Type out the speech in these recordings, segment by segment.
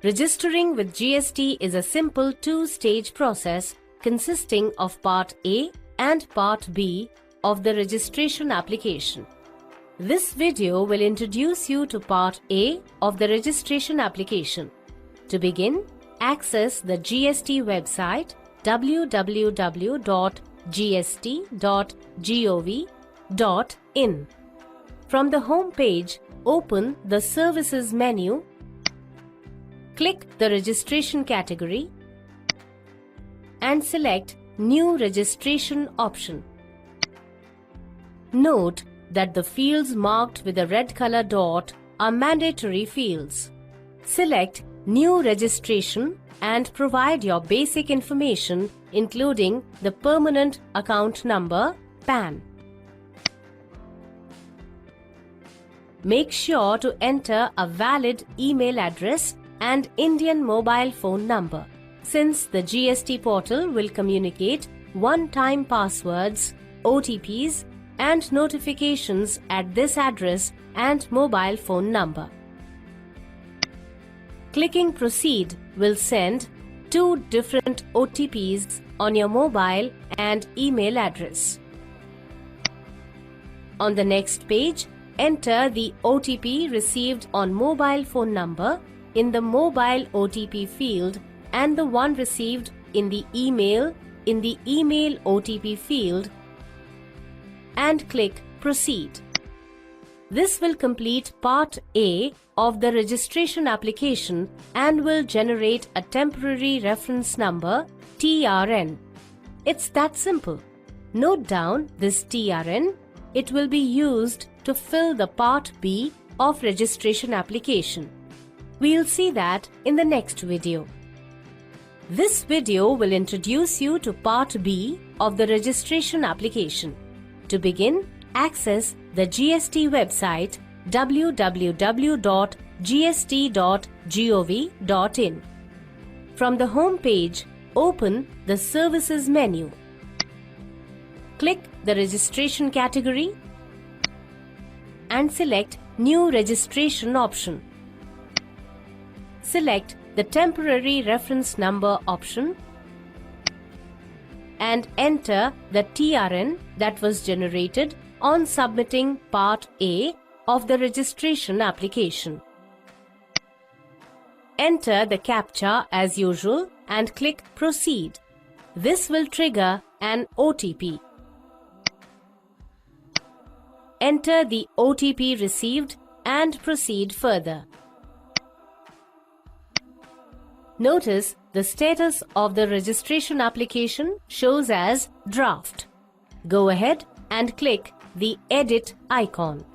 Registering with GST is a simple two-stage process consisting of Part A and Part B of the registration application. This video will introduce you to Part A of the registration application. To begin, access the GST website www.gst.gov.in. From the home page, open the Services menu, click the Registration category and select New Registration option. Note that the fields marked with a red color dot are mandatory fields. Select New Registration and provide your basic information including the permanent account number, PAN. Make sure to enter a valid email address and Indian mobile phone number, since the GST portal will communicate one-time passwords, OTPs and notifications at this address and mobile phone number. Clicking Proceed will send two different OTPs on your mobile and email address. On the next page, enter the OTP received on mobile phone number in the mobile OTP field and the one received in the email OTP field and click Proceed. This will complete Part A of the registration application and will generate a temporary reference number, TRN. It's that simple. Note down this TRN. It will be used to fill the Part B of registration application. We'll see that in the next video. This video will introduce you to Part B of the registration application. To begin, access the GST website www.gst.gov.in. From the home page, open the Services menu. Click the Registration category and select New Registration option. Select the Temporary Reference Number option and enter the TRN that was generated on submitting Part A of the registration application. Enter the CAPTCHA as usual and click Proceed. This will trigger an OTP. Enter the OTP received and proceed further. Notice the status of the registration application shows as draft. Go ahead and click the Edit icon.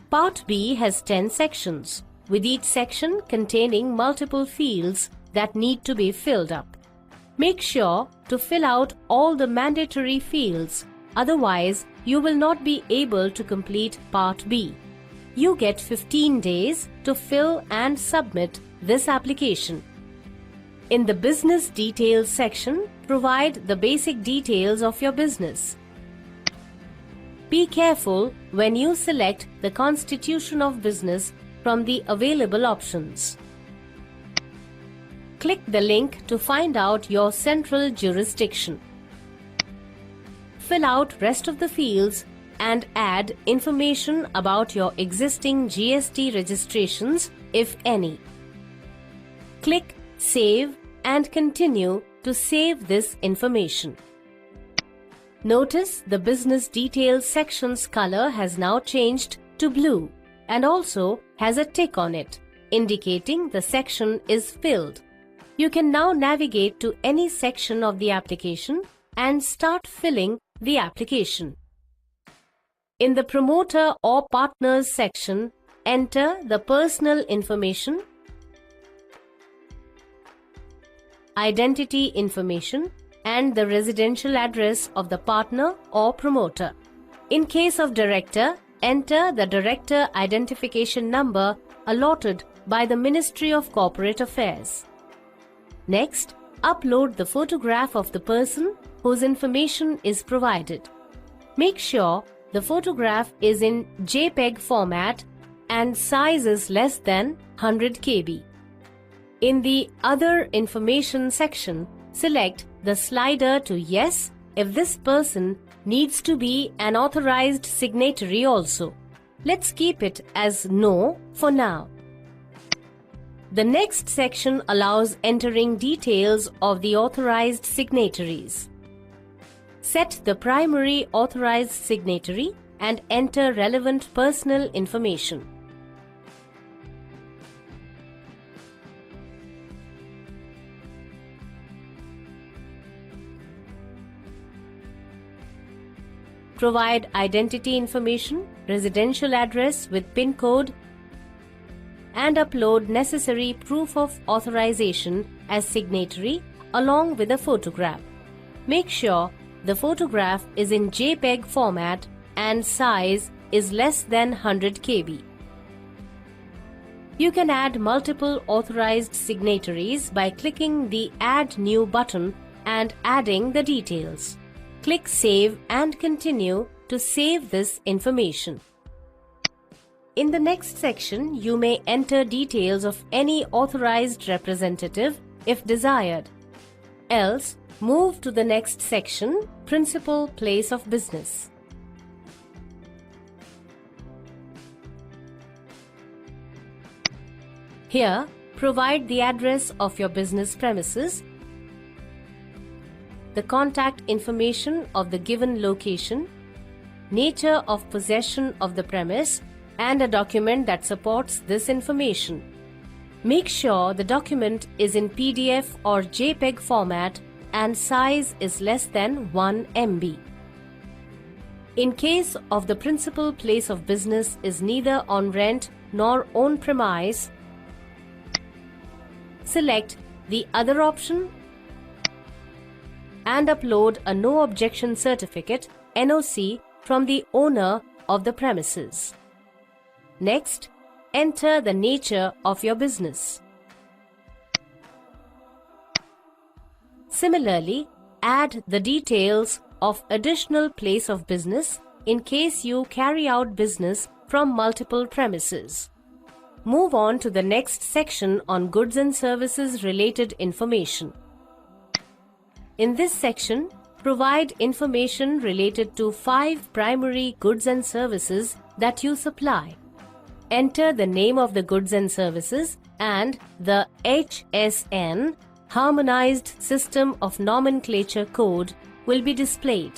Part B has 10 sections, with each section containing multiple fields that need to be filled up. Make sure to fill out all the mandatory fields, otherwise you will not be able to complete Part B. You get 15 days to fill and submit this application. In the Business Details section, provide the basic details of your business. Be careful when you select the Constitution of Business from the available options. Click the link to find out your central jurisdiction. Fill out rest of the fields and add information about your existing GST registrations, if any. Click Save and continue to save this information. Notice the Business Details section's color has now changed to blue and also has a tick on it, indicating the section is filled. You can now navigate to any section of the application and start filling the application. In the Promoter or Partners section, enter the personal information, identity information, and the residential address of the partner or promoter. In case of director, enter the director identification number allotted by the Ministry of Corporate Affairs. Next, upload the photograph of the person whose information is provided. Make sure the photograph is in JPEG format and size is less than 100 KB. In the Other Information section, select the slider to Yes if this person needs to be an authorized signatory also. Let's keep it as No for now. The next section allows entering details of the authorized signatories. Set the primary authorized signatory and enter relevant personal information. Provide identity information, residential address with PIN code, and upload necessary proof of authorization as signatory along with a photograph. Make sure the photograph is in JPEG format and size is less than 100 KB. You can add multiple authorized signatories by clicking the Add New button and adding the details. Click Save and continue to save this information. In the next section, you may enter details of any authorized representative if desired. Else, move to the next section, Principal Place of Business. Here, provide the address of your business premises, the contact information of the given location, nature of possession of the premise, and a document that supports this information. Make sure the document is in PDF or JPEG format and size is less than 1 MB. In case of the principal place of business is neither on rent nor own premise, select the other option and upload a no objection certificate (NOC) from the owner of the premises. Next, enter the nature of your business. Similarly, add the details of additional place of business in case you carry out business from multiple premises. Move on to the next section on goods and services related information. In this section, provide information related to 5 primary goods and services that you supply. Enter the name of the goods and services and the HSN Harmonized System of Nomenclature code will be displayed.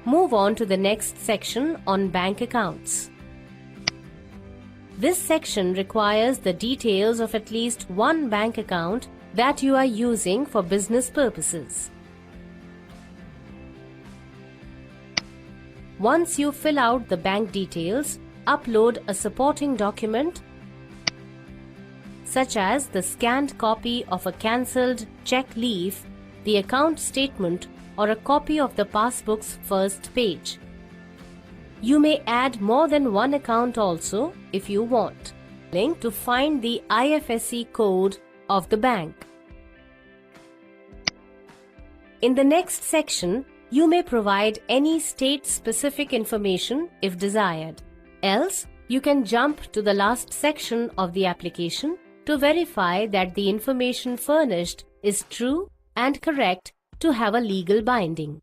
Move on to the next section on bank accounts. This section requires the details of at least one bank account that you are using for business purposes. Once you fill out the bank details, upload a supporting document such as the scanned copy of a cancelled check leaf, the account statement, or a copy of the passbook's first page. You may add more than one account also if you want. Link to find the IFSC code of the bank. In the next section, you may provide any state-specific information if desired. Else, you can jump to the last section of the application to verify that the information furnished is true and correct to have a legal binding.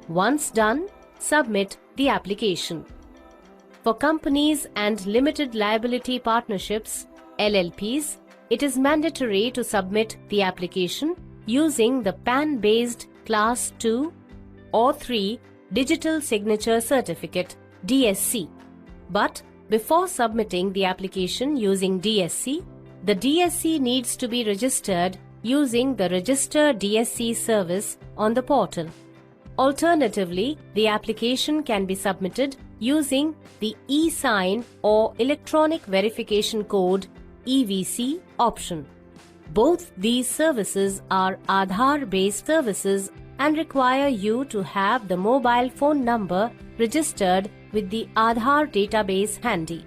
Once done, submit the application. For companies and limited liability partnerships, LLPs, it is mandatory to submit the application using the PAN-based Class 2 or 3 Digital Signature Certificate (DSC). But before submitting the application using DSC, the DSC needs to be registered using the Register DSC service on the portal. Alternatively, the application can be submitted using the e-sign or electronic verification code (EVC) option. Both these services are Aadhaar-based services and require you to have the mobile phone number registered with the Aadhaar database handy.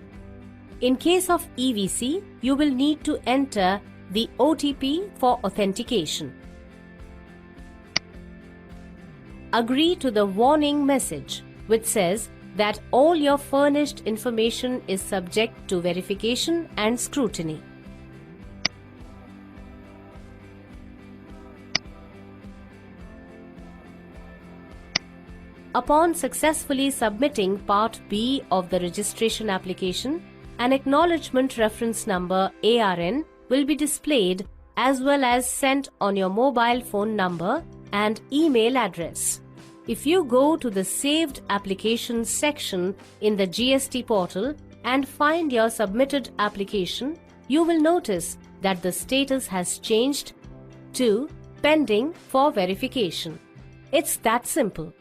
In case of EVC, you will need to enter the OTP for authentication. Agree to the warning message, which says that all your furnished information is subject to verification and scrutiny. Upon successfully submitting Part B of the registration application, an acknowledgement reference number ARN will be displayed as well as sent on your mobile phone number and email address. If you go to the Saved Applications section in the GST portal and find your submitted application, you will notice that the status has changed to Pending for Verification. It's that simple.